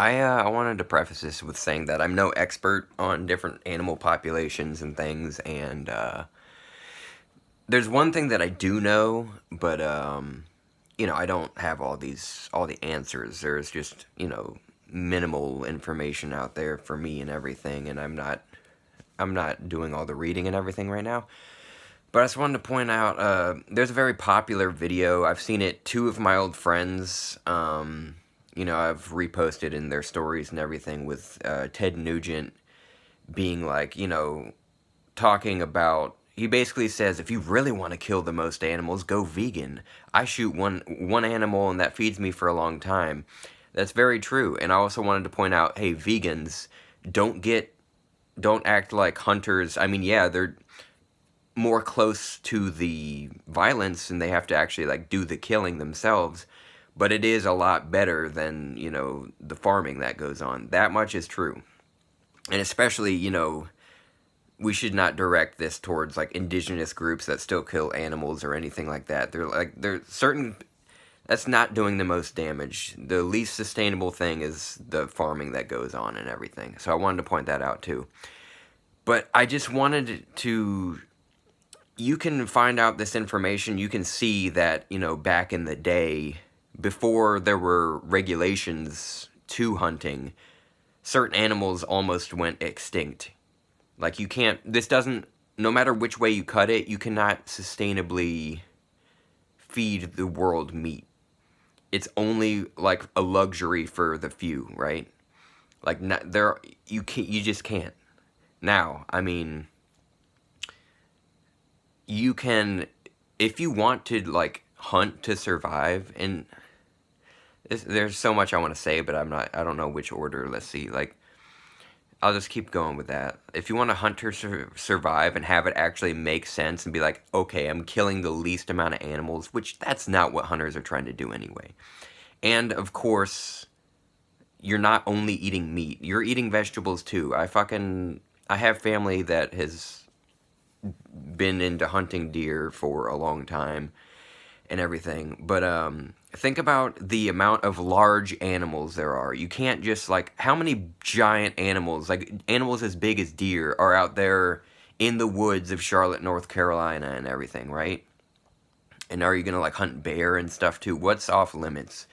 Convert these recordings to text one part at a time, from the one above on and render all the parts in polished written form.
I wanted to preface this with saying that I'm no expert on different animal populations and things, and there's one thing that I do know, but I don't have all the answers. There's just minimal information out there for me and everything, and I'm not doing all the reading and everything right now. But I just wanted to point out, there's a very popular video. I've seen it. Two of my old friends, I've reposted in their stories and everything with Ted Nugent being like, talking about. He basically says, if you really want to kill the most animals, go vegan. I shoot one animal and that feeds me for a long time. That's very true. And I also wanted to point out, hey, vegans, don't act like hunters. I mean, yeah, they're more close to the violence and they have to actually like do the killing themselves, but it is a lot better than the farming that goes on. That much is true. And especially we should not direct this towards like indigenous groups that still kill animals or anything like that. They're certain. That's not doing the most damage. The least sustainable thing is the farming that goes on and everything. So I wanted to point that out too. But I just wanted to. You can find out this information. You can see that, back in the day, before there were regulations to hunting, certain animals almost went extinct. Like, no matter which way you cut it, you cannot sustainably feed the world meat. It's only, like, a luxury for the few, right? Like, you just can't. Now, I mean, you can, if you want to like hunt to survive, and there's so much I want to say, but I don't know which order. Let's see, like, I'll just keep going with that. If you want to hunt to survive and have it actually make sense and be like, okay, I'm killing the least amount of animals, which that's not what hunters are trying to do anyway. And of course, you're not only eating meat, you're eating vegetables too. I have family that has been into hunting deer for a long time and everything, but think about the amount of large animals there are. You can't just like, how many giant animals, like animals as big as deer, are out there in the woods of Charlotte, North Carolina and everything, right? And are you gonna like hunt bear and stuff too? What's off limits?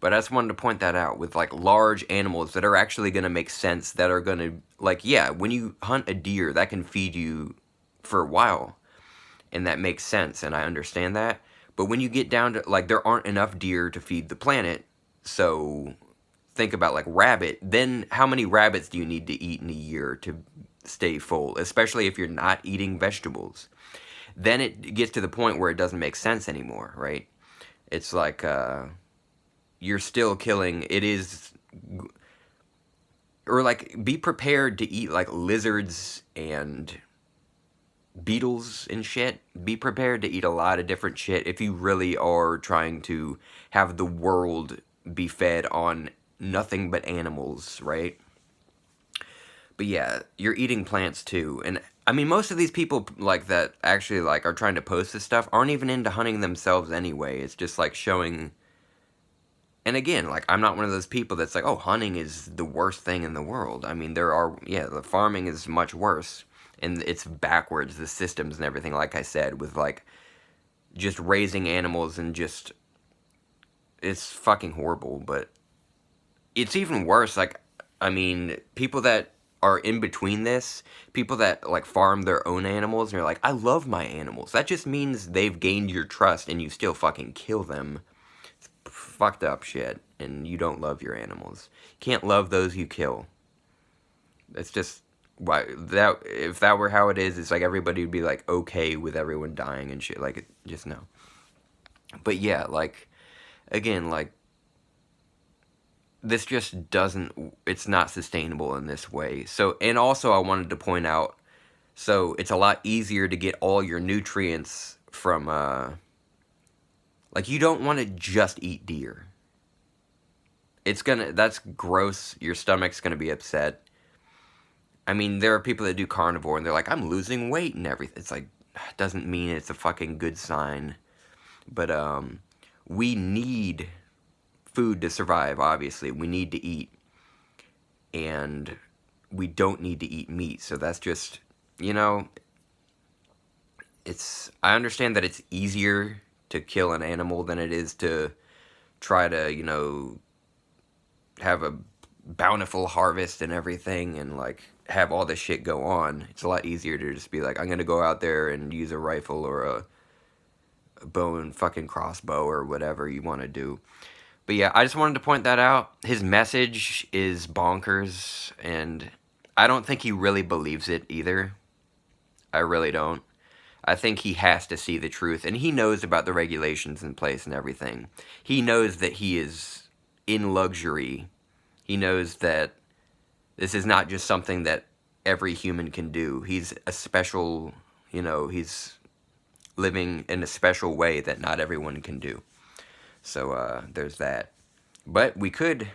But I just wanted to point that out with like large animals that are actually gonna make sense, that are gonna, like, yeah, when you hunt a deer, that can feed you for a while, and that makes sense, and I understand that. But when you get down to, like, there aren't enough deer to feed the planet, so think about, like, rabbit. Then how many rabbits do you need to eat in a year to stay full, especially if you're not eating vegetables? Then it gets to the point where it doesn't make sense anymore, right? It's like, you're still killing, or, like, be prepared to eat, like, lizards and beetles and shit. Be prepared to eat a lot of different shit if you really are trying to have the world be fed on nothing but animals, right? But yeah, you're eating plants too. And I mean, most of these people like that actually like are trying to post this stuff aren't even into hunting themselves anyway. It's just like showing. And again, like, I'm not one of those people that's like, oh, hunting is the worst thing in the world. I mean, the farming is much worse. And it's backwards, the systems and everything, like I said, with, like, just raising animals and just, it's fucking horrible. But it's even worse, like, I mean, people that are in between this, people that, like, farm their own animals, and you're like, I love my animals. That just means they've gained your trust and you still fucking kill them. It's fucked up shit, and you don't love your animals. You can't love those you kill. It's just, why that, if that were how it is, it's like everybody would be like okay with everyone dying and shit. Like, just no. But yeah, like, again, like, this just doesn't, it's not sustainable in this way. So, and also I wanted to point out, so it's a lot easier to get all your nutrients from like, you don't want to just eat deer. That's gross. Your stomach's gonna be upset. I mean, there are people that do carnivore and they're like, I'm losing weight and everything. It's like, doesn't mean it's a fucking good sign. But we need food to survive, obviously. We need to eat. and we don't need to eat meat. So that's just, you know, I understand that it's easier to kill an animal than it is to try to, you know, have a bountiful harvest and everything and like have all this shit go on. It's a lot easier to just be like, I'm gonna go out there and use a rifle or a bow and fucking crossbow or whatever you want to do. But yeah, I just wanted to point that out. His message is bonkers, and I don't think he really believes it either. I really don't. I think he has to see the truth, and he knows about the regulations in place and everything. He knows that he is in luxury. He knows that this is not just something that every human can do. He's a special, you know, he's living in a special way that not everyone can do. So there's that. But we could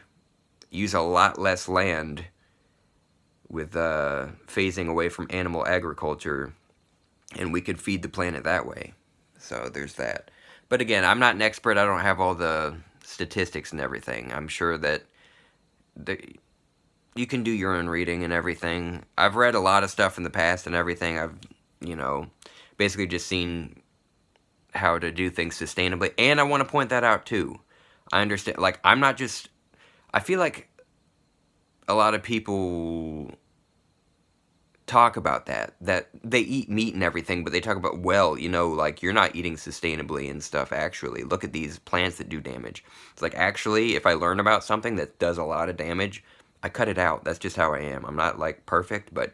use a lot less land with phasing away from animal agriculture, and we could feed the planet that way. So there's that. But again, I'm not an expert. I don't have all the statistics and everything. I'm sure that you can do your own reading and everything. I've read a lot of stuff in the past and everything. I've, you know, basically just seen how to do things sustainably. And I want to point that out too. I understand, like, I'm not just, I feel like a lot of people talk about that they eat meat and everything, but they talk about, well, you know, like, you're not eating sustainably and stuff. Actually, look at these plants that do damage. It's like, actually, if I learn about something that does a lot of damage, I cut it out. That's just how I am. I'm not, like, perfect, but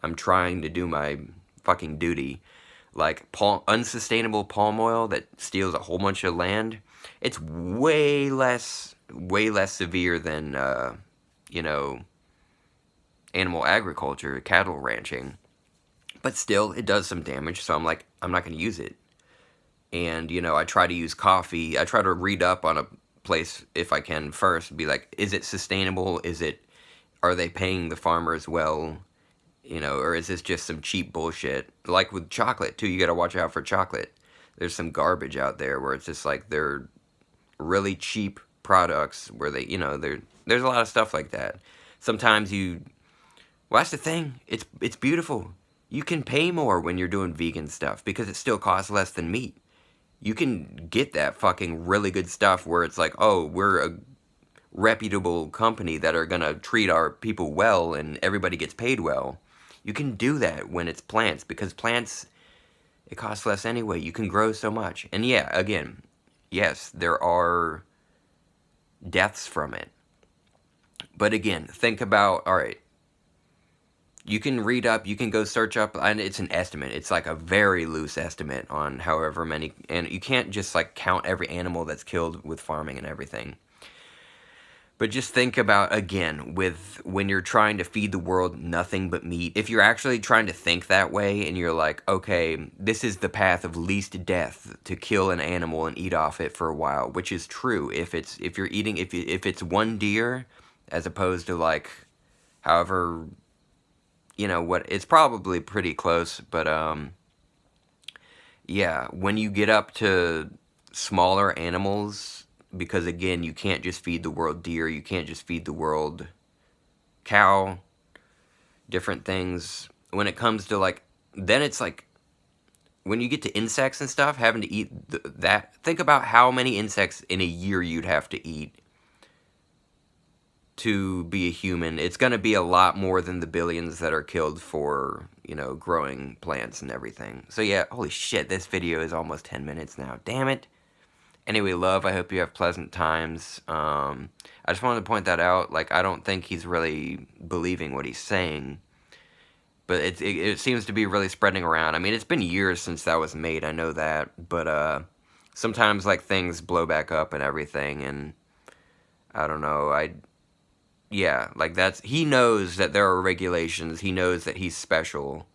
I'm trying to do my fucking duty. Like, unsustainable palm oil that steals a whole bunch of land, it's way less severe than, you know, animal agriculture, cattle ranching. But still, it does some damage, so I'm like, I'm not going to use it. And, you know, I try to use coffee. I try to read up on a place, if I can, first. Be like, is it sustainable? Are they paying the farmers well? You know, or is this just some cheap bullshit? Like with chocolate, too, you gotta watch out for chocolate. There's some garbage out there where it's just like, they're really cheap products where they, you know, there's a lot of stuff like that. Sometimes well, that's the thing. It's beautiful. You can pay more when you're doing vegan stuff because it still costs less than meat. You can get that fucking really good stuff where it's like, oh, we're a reputable company that are gonna treat our people well and everybody gets paid well. You can do that when it's plants, because plants, it costs less anyway. You can grow so much. And yeah, again, yes, there are deaths from it. But again, think about, all right, you can read up, you can go search up, and it's an estimate. It's like a very loose estimate on however many, and you can't just like count every animal that's killed with farming and everything. But just think about, again, when you're trying to feed the world nothing but meat, if you're actually trying to think that way and you're like, okay, this is the path of least death, to kill an animal and eat off it for a while, which is true. If it's one deer as opposed to like however, you know what, it's probably pretty close, but yeah, when you get up to smaller animals, because again, you can't just feed the world deer, you can't just feed the world cow, different things. When it comes to like, then it's like, when you get to insects and stuff, having to eat that, think about how many insects in a year you'd have to eat to be a human. It's going to be a lot more than the billions that are killed for, you know, growing plants and everything. So yeah, holy shit, this video is almost 10 minutes now. Damn it. Anyway, love, I hope you have pleasant times. I just wanted to point that out. Like, I don't think he's really believing what he's saying. But it seems to be really spreading around. I mean, it's been years since that was made, I know that. But sometimes, like, things blow back up and everything. And I don't know, yeah, like, he knows that there are regulations. He knows that he's special.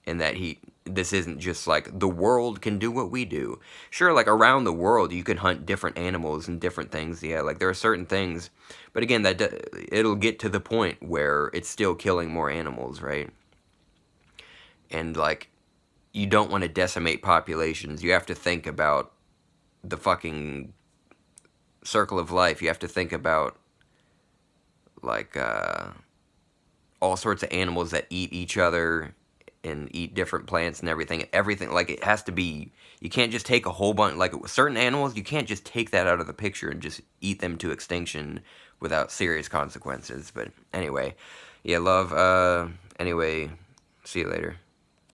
And that this isn't just like, the world can do what we do. Sure, like, around the world, you can hunt different animals and different things. Yeah, like, there are certain things. But again, it'll get to the point where it's still killing more animals, right? And, like, you don't want to decimate populations. You have to think about the fucking circle of life. You have to think about, like, all sorts of animals that eat each other and eat different plants and everything, like, it has to be, you can't just take a whole bunch, like, with certain animals, you can't just take that out of the picture and just eat them to extinction without serious consequences. But anyway, yeah, love, anyway, see you later.